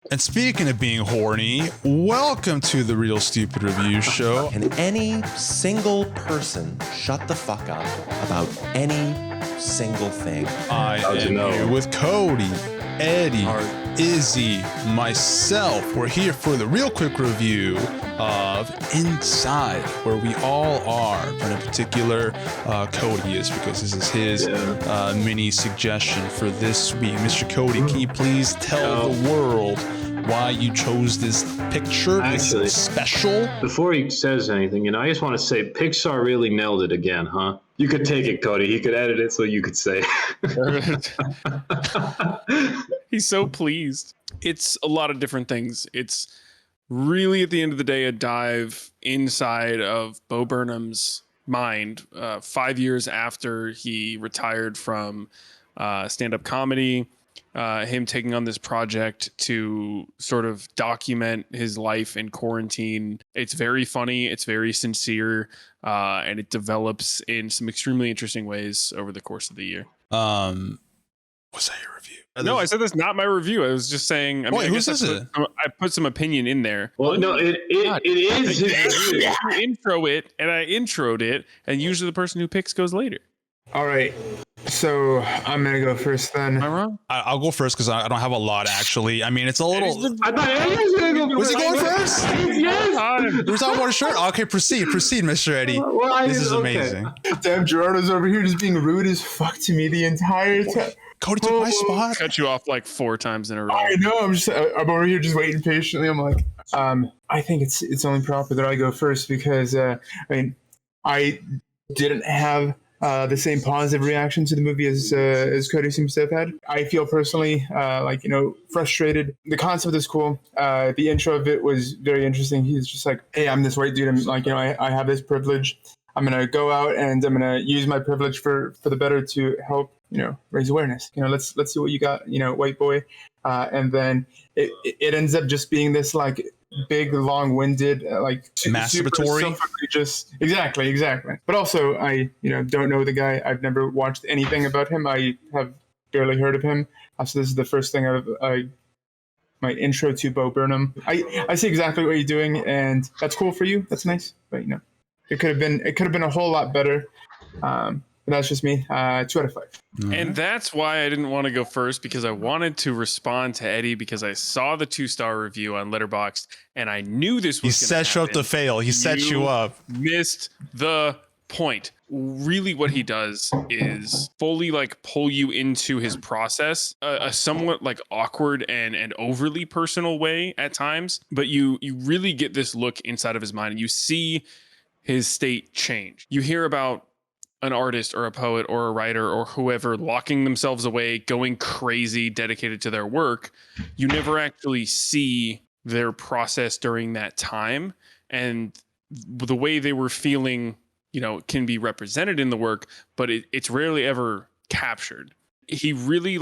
And speaking of being horny, welcome to the Real Stupid Review Show. Can any single person shut the fuck up about any single thing? I am here with Cody, Eddie, Izzy, myself. We're here for the real quick review of Inside, where we all are, but in particular, Cody is, because this is his mini suggestion for this week. Mr. Cody, can you please tell the world why you chose this picture? Actually, this special? Before he says anything, I just want to say Pixar really nailed it again, huh? You could take it, Cody. He could edit it so you could say He's so pleased. It's a lot of different things. It's really, at the end of the day, a dive inside of Bo Burnham's mind 5 years after he retired from stand-up comedy. Him taking on this project to sort of document his life in quarantine. It's very funny. It's very sincere. And it develops in some extremely interesting ways over the course of the year. Was that your review? No, I said that's not my review. I was just saying. I mean, who's this? I put some opinion in there. Well, no, it is his review. You intro it, and I introed it, and usually the person who picks goes later. All right. So I'm going to go first then. Am I wrong? I'll go first because I don't have a lot, actually. I mean, it's a little... I thought Eddie was going to go Was he going first? Yes. He was talking about a shirt? Okay, proceed, Mr. Eddie. Well, this is amazing. Damn, Gerardo's over here just being rude as fuck to me the entire time. Cody took my spot. Cut you off like 4 times in a row. I know. I'm over here just waiting patiently. I'm like, I think it's only proper that I go first because, I didn't have the same positive reaction to the movie as Cody seems to have had. I feel personally frustrated. The concept is cool. The intro of it was very interesting. He's just like, hey, I'm this white dude. I'm like, I have this privilege. I'm gonna go out and I'm gonna use my privilege for the better to help raise awareness. Let's see what you got, white boy. And then it ends up just being this like big, long-winded, masturbatory. Just exactly. But also, I don't know the guy. I've never watched anything about him. I have barely heard of him. So this is the first thing my intro to Bo Burnham. I see exactly what you're doing, and that's cool for you. That's nice, but it could have been a whole lot better. But that's just me. 2 out of 5. And that's why I didn't want to go first, because I wanted to respond to Eddie because I saw the 2-star review on Letterboxd and I knew this was. He set you up to fail. He set you up. Missed the point. Really, what he does is fully pull you into his process, a somewhat awkward and overly personal way at times. But you really get this look inside of his mind and you see his state change. You hear about an artist or a poet or a writer or whoever locking themselves away, going crazy, dedicated to their work. You never actually see their process during that time. And the way they were feeling, can be represented in the work, but it's rarely ever captured. He really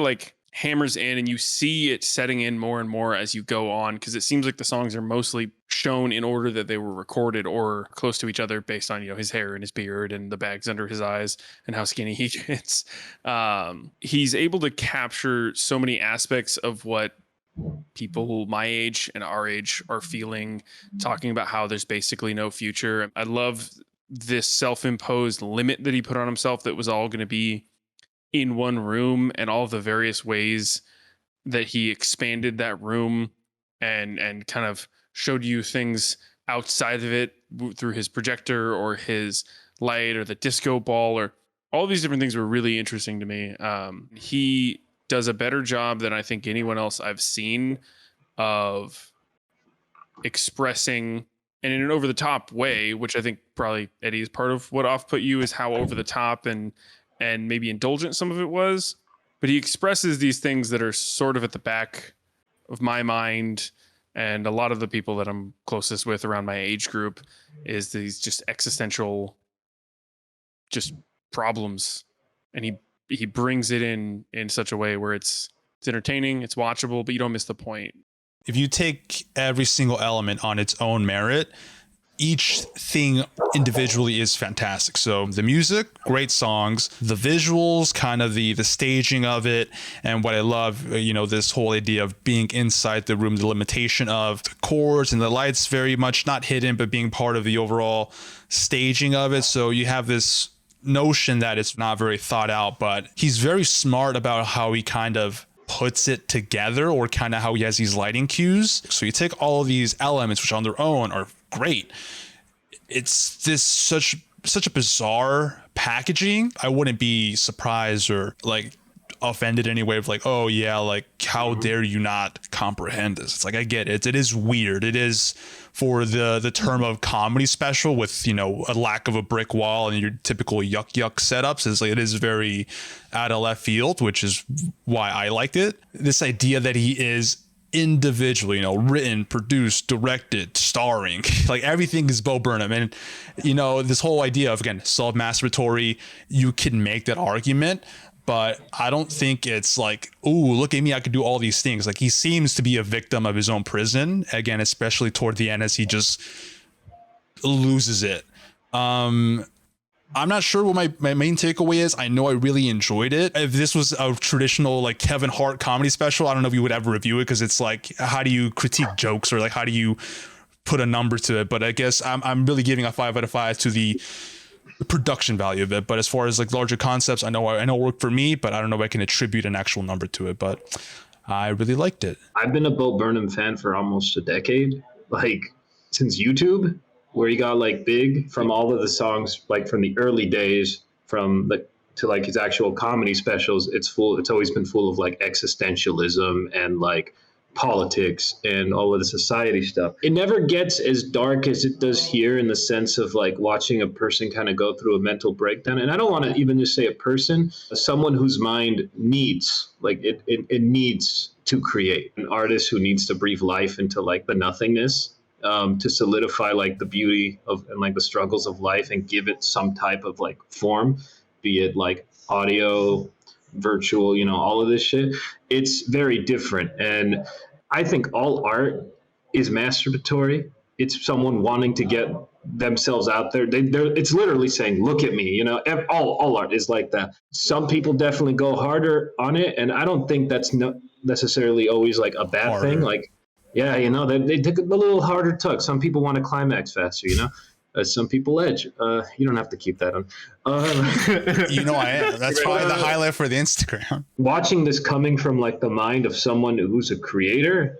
hammers in, and you see it setting in more and more as you go on, because it seems like the songs are mostly shown in order that they were recorded or close to each other based on his hair and his beard and the bags under his eyes and how skinny he gets. He's able to capture so many aspects of what people my age and our age are feeling, talking about how there's basically no future. I love this self-imposed limit that he put on himself that was all going to be in one room, and all the various ways that he expanded that room and kind of showed you things outside of it through his projector or his light or the disco ball, or all these different things were really interesting to me. He does a better job than I think anyone else I've seen of expressing, and in an over the top way, which I think probably Eddie is part of what off-put you, is how over the top and maybe indulgent some of it was. But he expresses these things that are sort of at the back of my mind, and a lot of the people that I'm closest with around my age group, is these just existential just problems. And he brings it in such a way where it's entertaining, it's watchable, but you don't miss the point. If you take every single element on its own merit, each thing individually is fantastic. So the music, great songs, the visuals, kind of the staging of it, and what I love, this whole idea of being inside the room, the limitation of the chords and the lights, very much not hidden, but being part of the overall staging of it. So you have this notion that it's not very thought out, but he's very smart about how he kind of puts it together, or kind of how he has these lighting cues. So you take all of these elements, which on their own are great. It's this such a bizarre packaging. I wouldn't be surprised or like offended anyway of like, oh yeah, like how dare you not comprehend this? It's like, I get it. It is weird. It is, for the term of comedy special with, a lack of a brick wall and your typical yuck setups, is like, it is very out of left field, which is why I liked it. This idea that he is individually, written, produced, directed, starring, like everything is Bo Burnham. And this whole idea of, again, self-masturbatory, you can make that argument, but I don't think it's like, ooh, look at me, I could do all these things. Like, he seems to be a victim of his own prison, again, especially toward the end, as he just loses it. I'm not sure what my main takeaway is. I know I really enjoyed it. If this was a traditional like Kevin Hart comedy special, I don't know if you would ever review it, because it's like, how do you critique jokes, or like how do you put a number to it? But I guess I'm really giving a 5 out of 5 to the production value of it. But as far as like larger concepts, I know it worked for me, but I don't know if I can attribute an actual number to it. But I really liked it. I've been a Bo Burnham fan for almost a decade, like since YouTube, where he got like big from all of the songs, like from the early days, from to like his actual comedy specials. It's always been full of like existentialism and like politics and all of the society stuff. It never gets as dark as it does here, in the sense of like watching a person kind of go through a mental breakdown. And I don't want to even just say a person, someone whose mind needs, like it needs to create, an artist who needs to breathe life into like the nothingness, to solidify like the beauty of and like the struggles of life, and give it some type of like form, be it like audio, virtual, all of this shit. It's very different. And I think all art is masturbatory. It's someone wanting to get themselves out there. It's literally saying, look at me, all art is like that. Some people definitely go harder on it, and I don't think that's necessarily always like a bad thing. Like, yeah, they take a little harder tug. Some people want to climax faster, some people edge. You don't have to keep that on. I am. That's probably the highlight for the Instagram. Watching this coming from like the mind of someone who's a creator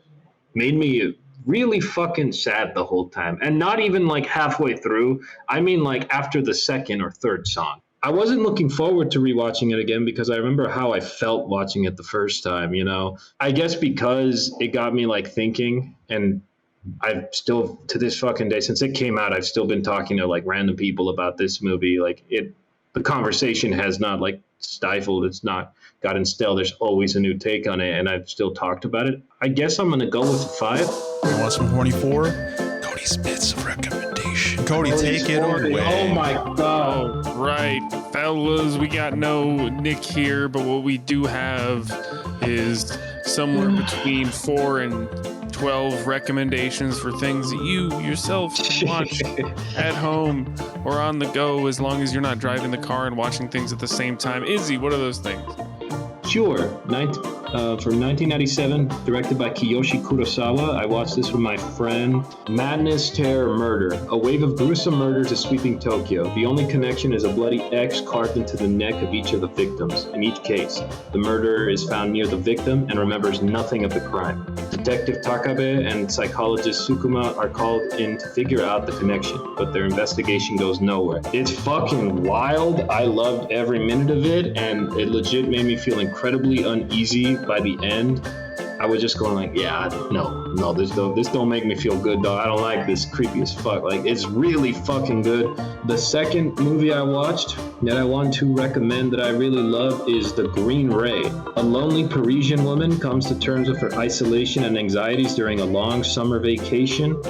made me really fucking sad the whole time. And not even like halfway through. I mean, like after the second or third song. I wasn't looking forward to rewatching it again, because I remember how I felt watching it the first time, I guess because it got me like thinking, and I've still, to this fucking day, since it came out, I've still been talking to like random people about this movie. Like the conversation has not like stifled. It's not gotten stale. There's always a new take on it, and I've still talked about it. I guess I'm going to go with a 5. Want some horny 4? Cody's bits of recommendation. Cody, take it away. Oh my God. All right, fellas, we got no Nick here, but what we do have is somewhere between 4 and 12 recommendations for things that you yourself can watch at home or on the go, as long as you're not driving the car and watching things at the same time. Izzy, what are those things? Sure. From 1997, directed by Kiyoshi Kurosawa. I watched this with my friend. Madness, Terror, Murder. A wave of gruesome murders is sweeping Tokyo. The only connection is a bloody X carved into the neck of each of the victims. In each case, the murderer is found near the victim and remembers nothing of the crime. Detective Takabe and psychologist Sukuma are called in to figure out the connection, but their investigation goes nowhere. It's fucking wild. I loved every minute of it, and it legit made me feel incredibly uneasy by the end. I was just going like, yeah, no, this don't make me feel good, though. I don't like this, creepy as fuck. Like, it's really fucking good. The second movie I watched that I want to recommend that I really love is The Green Ray. A lonely Parisian woman comes to terms with her isolation and anxieties during a long summer vacation.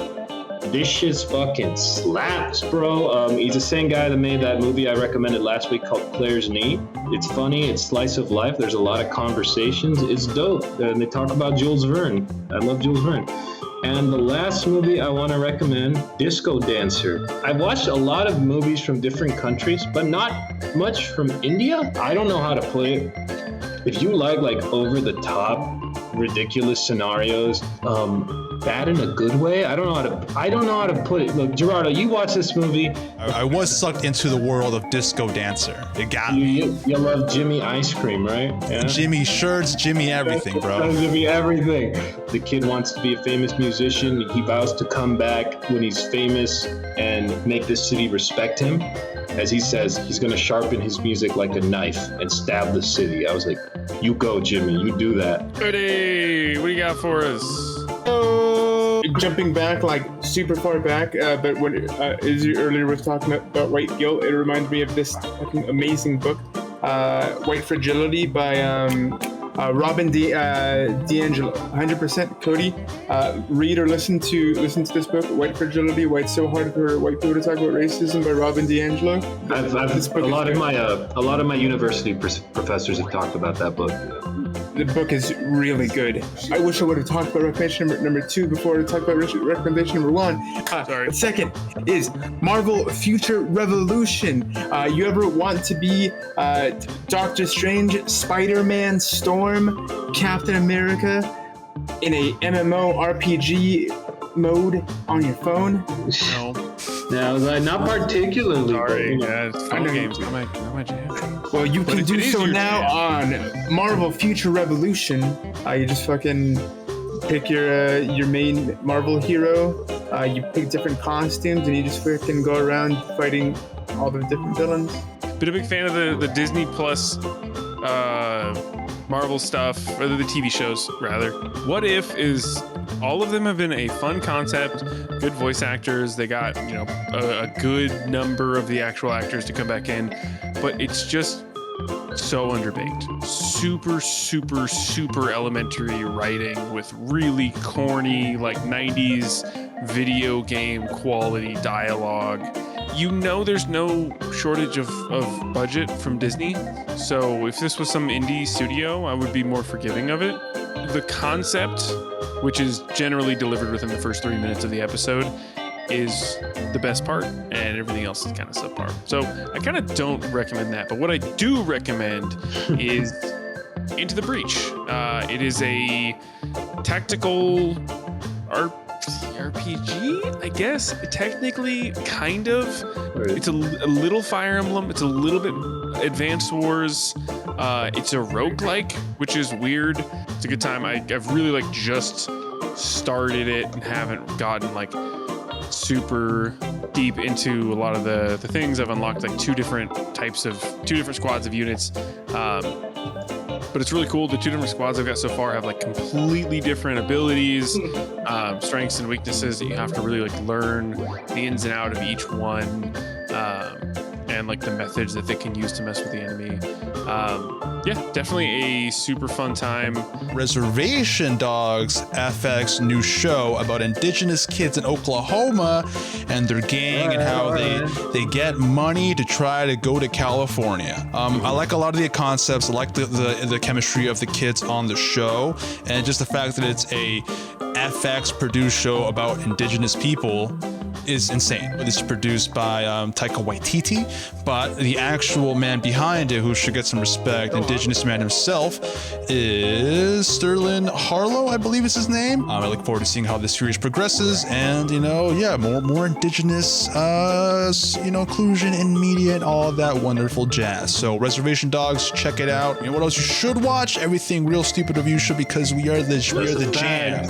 This shit's fucking slaps, bro. He's the same guy that made that movie I recommended last week called Claire's Knee. It's funny, it's slice of life, there's a lot of conversations, it's dope. And they talk about Jules Verne. I love Jules Verne. And the last movie I want to recommend, Disco Dancer. I've watched a lot of movies from different countries, but not much from India. I don't know how to put it. If you like over the top, ridiculous scenarios, bad in a good way. I don't know how to put it. Look, Gerardo, you watch this movie. I was sucked into the world of Disco Dancer. It got me. You love Jimmy Ice Cream, right? Yeah? Jimmy shirts, Jimmy everything, bro. Jimmy everything. The kid wants to be a famous musician. He vows to come back when he's famous and make this city respect him. As he says, he's going to sharpen his music like a knife and stab the city. I was like, you go, Jimmy. You do that. CODEY, what do you got for us? Jumping back, like super far back, but when Izzy earlier was talking about white guilt, it reminds me of this fucking amazing book, White Fragility by Robin DiAngelo. 100% Cody. Read or listen to this book, White Fragility, Why It's So Hard for White People to Talk About Racism by Robin DiAngelo. A lot of my university professors have talked about that book. The book is really good. I wish I would have talked about recommendation number 2 before I talked about recommendation number 1. Sorry. The second is Marvel Future Revolution. You ever want to be Doctor Strange, Spider-Man, Storm, Captain America in a MMO RPG mode on your phone? No. No, not particularly. Sorry. Yeah, it's phone games. Not my jam. Well, you can do so now on Marvel Future Revolution. You just fucking pick your main Marvel hero. You pick different costumes, and you just fucking go around fighting all the different villains. Been a big fan of the Disney Plus Marvel stuff, or the TV shows, rather. What If is all of them have been a fun concept, good voice actors. They got, a good number of the actual actors to come back in, but it's just so underbaked. Super, super, super elementary writing with really corny, like 90s video game quality dialogue. There's no shortage of budget from Disney. So if this was some indie studio, I would be more forgiving of it. The concept, which is generally delivered within the first 3 minutes of the episode, is the best part, and everything else is kind of subpar. So I kind of don't recommend that. But what I do recommend is Into the Breach. It is a tactical RPG, I guess. Technically, kind of. Right. It's a little Fire Emblem. It's a little bit Advance Wars. It's a roguelike, which is weird. It's a good time. I've really just started it and haven't gotten super deep into a lot of the things. I've unlocked two different squads of units. But it's really cool. The 2 different squads I've got so far have completely different abilities, strengths and weaknesses that you have to really learn the ins and out of each one, and the methods that they can use to mess with the enemy. Definitely a super fun time. Reservation Dogs, FX new show about indigenous kids in Oklahoma and their gang and how they get money to try to go to California. I like a lot of the concepts. I like the chemistry of the kids on the show, and just the fact that it's a FX produced show about indigenous people is insane. This is produced by Taika Waititi, but the actual man behind it, who should get some respect, indigenous man himself, is Sterling Harlow, I believe is his name. I look forward to seeing how this series progresses, and more indigenous inclusion in media and all of that wonderful jazz. So Reservation Dogs, check it out. What else you should watch? Everything Real Stupid Review should, because we are the jam.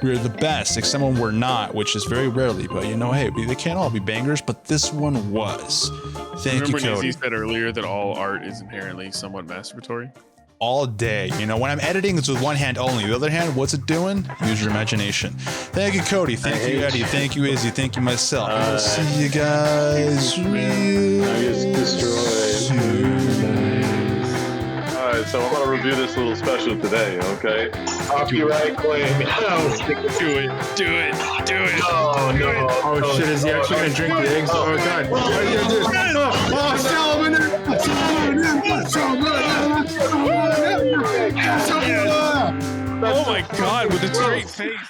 We are the best, except when we're not, which is very rarely. But hey, they can't all be bangers, but this one was. Thank you, Cody. Remember Izzy said earlier that all art is inherently somewhat masturbatory? All day. When I'm editing, it's with one hand only. The other hand, what's it doing? Use your imagination. Thank you, Cody. Thank you, Eddie. Thank you, Izzy. Thank you, myself. We'll see you guys real soon. Alright, so I'm gonna review this little special today, okay? Copyright claim. Do it. Oh, no. Oh shit, is he actually gonna drink the eggs? Oh god. What are you gonna do? Oh my god, with a straight face.